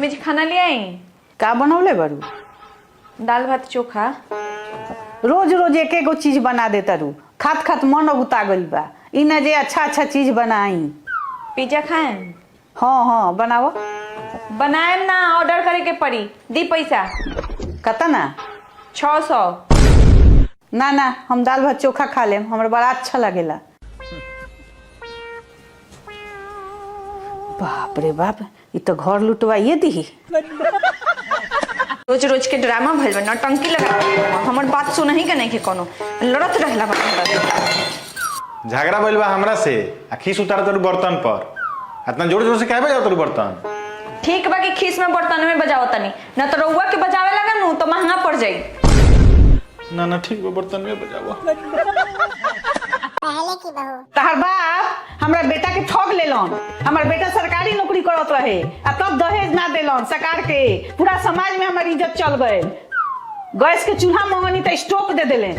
Mummy जी खाना ले आई। का बनौले बारू? दाल भात चोखा। रोज रोज एक एगो चीज बना देता रू, खात खात मन उता गइल बा। इ ना जे अच्छा अच्छा चीज बनाई। पिज्जा खाएं? हाँ हाँ बनाओ। बनाएम ना, ऑर्डर करे के पड़ी। दी पैसा। कतना? 600। ना ना, हम दाल भात चोखा खा लेम, हमरा बड़ा अच्छा लगेला। बाप रे बाप, इ तो घर लुटवाइए दी। रोज रोज के ड्रामा भइल बा, नौटंकी लगा। हमर बात सुनही के नहीं के कोनो लड़त रहला बा। झगड़ा भइल बा हमरा से, आ खीस उतार तोर बर्तन पर। इतना जोर जोर से काहे बजाओ तोर बर्तन? ठीक बा कि खीस में बर्तन में बजाओ तनी, ना तो रउआ के बजावे लगा नु तो महंगा पड़ जाई। ना ना ठीक बा, बर्तन में बजाओ। पहले की बहू तहर बाप हमरा बेटा के ठग लेलन। हमर बेटा सरकारी नौकरी करत रहे, आ तब दहेज ना देलन सरकार के। पूरा समाज में हमारी इज्जत चल गए। गैस के चूल्हा मंगनी तो स्टोव दे देले,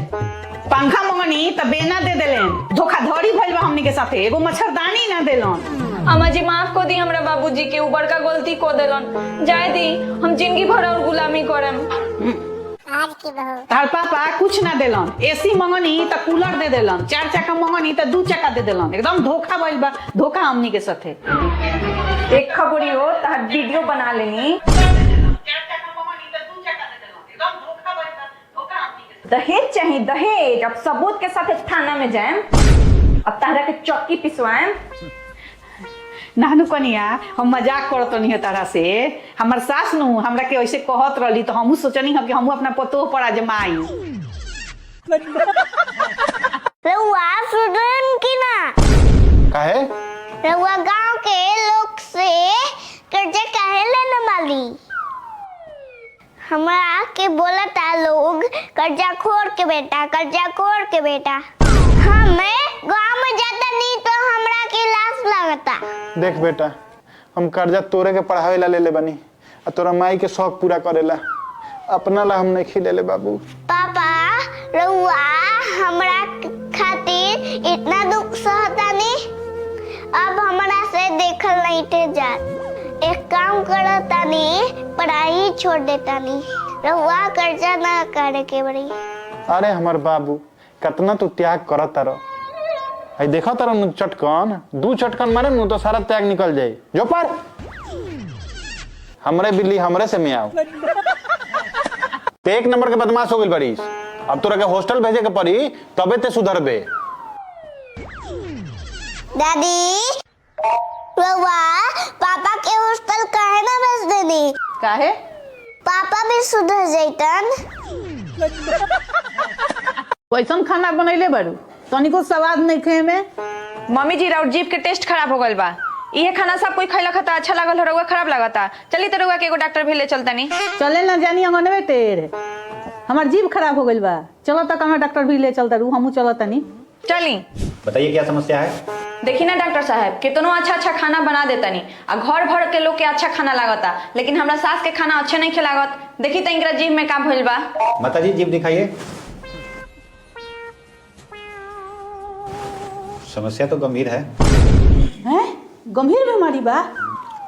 पंखा मंगनी तो बेना दे देले। धोखाधड़ी भइल बा हमनी के साथे, एगो मच्छरदानी ना देलन। अम्मा जी माफ को दी हमरा बाबूजी के, ऊपर का गलती को देलन। जाए दी, हम जिंदगी भर और गुलामी करम। आज की बहू तहर पापा कुछ ना देलन। एसी मंगनी तो कूलर दे देलन, 4 चक्का मंगनी तो 2 चक्का दे देलन। एकदम धोखा भइल बा, धोखा हमनी के साथे। एक खबरी हो तहर वीडियो बना लेनी। दहेज चाहिए दहेज। अब सबूत के साथ थाना में जाएम, अब तहरा के चौकी पिसवाएम। नानू कनिया, हम मजाक करत नहीं तारा से। हमर सास नु हमरा के ऐसे कहत रहली तो हमहू सोचनी हम कि हमहू अपना पतोह पर आजमाई। रउआ सुधरन की ना? काहे? रउआ गांव के लोग से कर्जा काहे लेने वाली? हमरा के बोलता लोग कर्जा खोर के बेटा, कर्जा खोर के बेटा। हमें गांव में जाता नहीं तो हमरा के लाश लगता। देख बेटा, हम कर्जा तोरे के पढ़ावे ला ले ले बनी, आ तोरा माई के शौक पूरा करेला। अपना ला हम नहीं खिले ले बाबू। पापा रउआ हमरा खातिर इतना दुख सहता नहीं, अब हमरा से देखल नहीं थे जात। एक काम करता नहीं, पढ़ाई छोड़ देता नहीं। रउआ कर्जा ना करे के बड़ी। अरे हमार बाबू, कितना तू त्याग करत तारो। आई देखा तारो नु चटकन, 2 चटकन मारे नु तो सारा त्याग निकल जाए। जो पर हमरे बिल्ली हमरे से में आओ। पे 1 नंबर के बदमाश हो गइल बड़ीस। अब तोरा के हॉस्टल भेजे के पड़ी, तबे ते सुधरबे। दादी रउआ पापा के हॉस्टल काहे ना भेज देनी? काहे? पापा भी सुधर जैतन। कैसन खाना बनैले बारू? तनिको स्वाद नहीं खे में। मम्मी जी राउर जीभ के टेस्ट खराब हो गइल बा। इहे खाना सब कोई खैला खता अच्छा लागल हो, रउआ खराब लागता। चली तो रउआ के एगो डॉक्टर भी ले चलता नहीं। चले ना जानी अंगनवे तेरे, हमार जीभ खराब हो गइल बा। चलो तक हमें डॉक्टर भी ले चलता रू, हमहू चलता नहीं। चली। बताइए क्या समस्या है? देखी ना डॉक्टर साहब, कितनो अच्छा अच्छा खाना बना देता नहीं, आ घर भर के लोग के अच्छा खाना लागता, लेकिन हमरा सास के खाना अच्छे नहीं खिलागत। देखी तो इनकरा जीभ में का भइल बा। माता जी जीभ दिखाइए। समस्या तो गंभीर है। हैं? गंभीर बीमारी बा?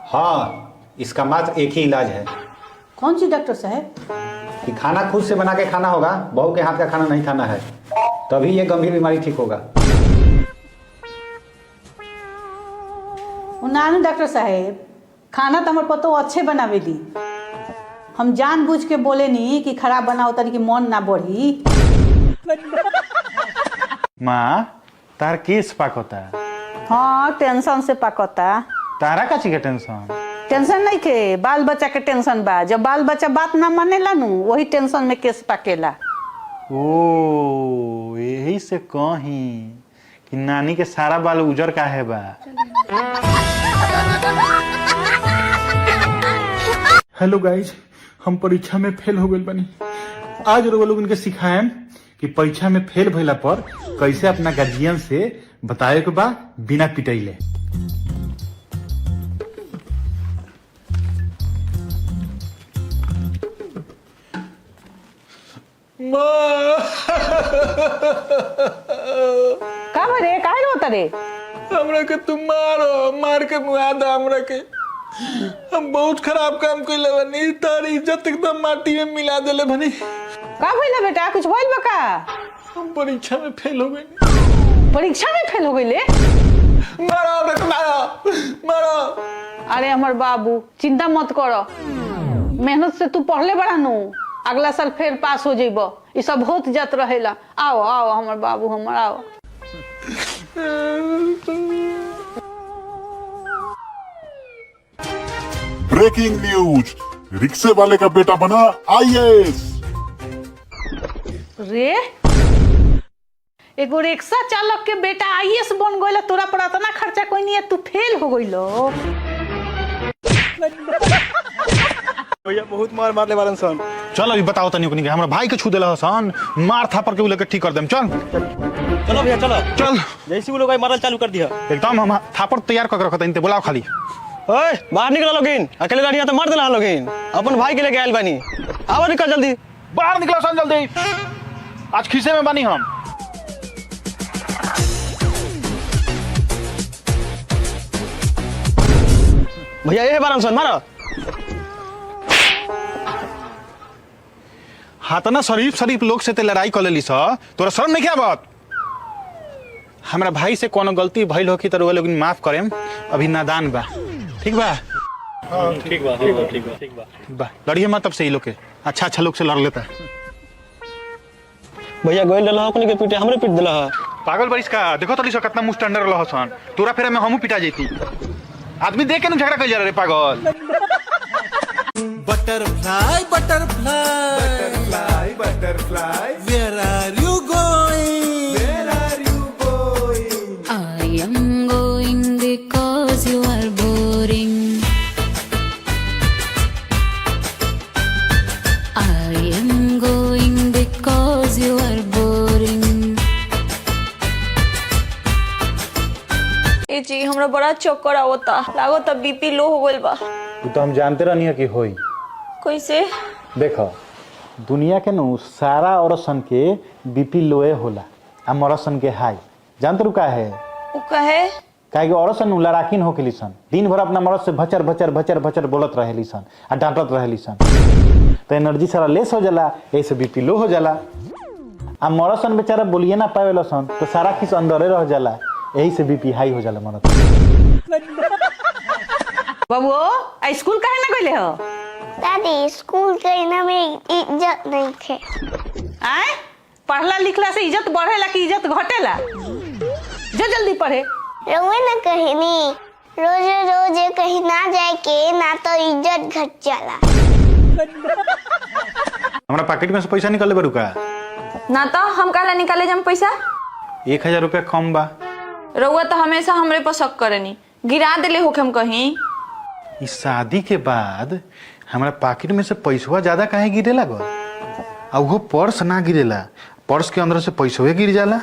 हाँ, इसका मात्र एक ही इलाज है कौन सी डॉक्टर साहब? कि खाना खुद से बना के खाना होगा, बहू के हाथ का खाना नहीं खाना है, तभी ये गंभीर बीमारी ठीक होगा। नानू डॉक्टर साहब, खाना तो हमारे पतो अच्छे बनावेली। हम जानबूझ के बोले नहीं कि खराब बनाओ तनी कि मन ना बढ़ी। माँ, तार केस पाकता। हाँ, टेंशन से पकता। तारा का के टेंशन? टेंशन नहीं के, बाल बच्चा के टेंशन बा। जब बाल बच्चा बात ना मानेला नु, वही टेंशन में केस पाकेला। ओ, यही से कहीं कि नानी के सारा बाल उजर का है बा। हेलो गाइज, हम परीक्षा में फेल हो गए बनी। आज लोग इनके सिखाएं कि परीक्षा में फेल भइला पर कैसे अपना गार्जियन से बताए के बा बिना पिटैले। का रे, काहे रोता रे? हमरा के तुम मारो, मार के मुआ दो हमरा के। हम बहुत खराब काम कइले बनी, तारी इज्जत एकदम माटी में मिला देले बनी। का भइला बेटा, कुछ भइल बा का? हम परीक्षा में फेल हो गए। परीक्षा में फेल हो गईले? मारो बेटा मारो। अरे हमर बाबू चिंता मत करो, मेहनत से तू पढ़ले बड़ा नु, अगला साल फिर पास हो जेब। ये सब होत जात रहेला। आओ आओ हमर बाबू हमर आओ। ब्रेकिंग न्यूज, रिक्शे वाले का बेटा बना आईएएस। रे एगो रिक्शा चालक के बेटा आईएएस बन गइल, तोरा पर इतना खर्चा कोई नहीं है, तू फेल हो गइलो। भैया बहुत मार मारले बारन सन। चल अभी बताओ तनी ओकनी के हमरा भाई के छू देला हसन, मार थापर के उ लेके ठीक कर देम। चल चलो भैया चलो। चल जैसे वो लोग मारल चालू कर दिया। एकदम हम थापर तैयार कर के रखत इनते, बुलाओ खाली। ओए बाहर निकलो लोगिन, अकेले गाड़ियां तो मार देला लोगिन। अपन भाई के लेके आइल बानी, आओ निकल जल्दी। बाहर निकलो सन जल्दी, आज खीसे में बानी हम। भैया ये बारन सन मारो। हातना शरीफ लोग से ते लड़ाई कर लेली स, तोरा शर्म नहीं क्या बात? हमरा भाई से कोनो गलती भइल हो कि तो लोग माफ करेम, अभी नादान बा। ठीक बा? ठीक बा। बा लड़िए मत तब से ही लोग के, अच्छा लोग से लड़ लेता। भैया गोइल डला अपने के पीटे हमरे पीट देला। पागल बरिस का देखो तली स कितना मुस्टंडर रह हसन, तोरा फेरा में हमहू पिटा जैती। आदमी देख के न झगड़ा कर जा रे पागल। Butterfly, butterfly, butterfly, butterfly. Where are you going? Where are you going? I am going because you are boring. I am going because you are boring. ए जी हमरा बड़ा चक्कर आवता, लागता बीपी लो हो गइल बा। तू तो हम जानते रहनी है कि होई। कैसे? देखो दुनिया के नु सारा औरसन के बीपी लोए होला, आ मरसन के हाई। जानते का है? उ कहे काहे कि औरसन नु लड़ाकिन होके सन, दिन भर अपना मरद से भचर भचर भचर भचर बोलत रहेली सन आ डांटत रहेली सन, तो एनर्जी सारा लेस हो जाला, ऐसे बीपी लो हो जाला। आ मरसन बेचारा बोलिए ना पावेला सन, तो सारा किस अंदरे रह जाला, यही से बीपी हाई हो जाला मरद। बाबू स्कूल काहे ना गइले हो? दादी स्कूल कहना में इज्जत नहीं थे। आए पढ़ला लिखला से इज्जत बढ़ेला कि इज्जत घटेला? जो जल्दी पढ़े। रोए ना कहीं नहीं, रोज कहीं ना जाए के ना तो इज्जत घट जाला। हमारा पॉकेट में से पैसा निकले बरू का? ना तो हम काला निकाले जम पैसा। 1000 रुपया कम बा। रउआ तो हमेशा हमरे पर शक करेनी, गिरा देले होके हम कहीं। इस शादी के बाद हमारा पॉकेट में से पैसा ज्यादा काहे गिरे लागल? आ वो पर्स ना गिरेला, पर्स के अंदर से पैसा गिर जाला।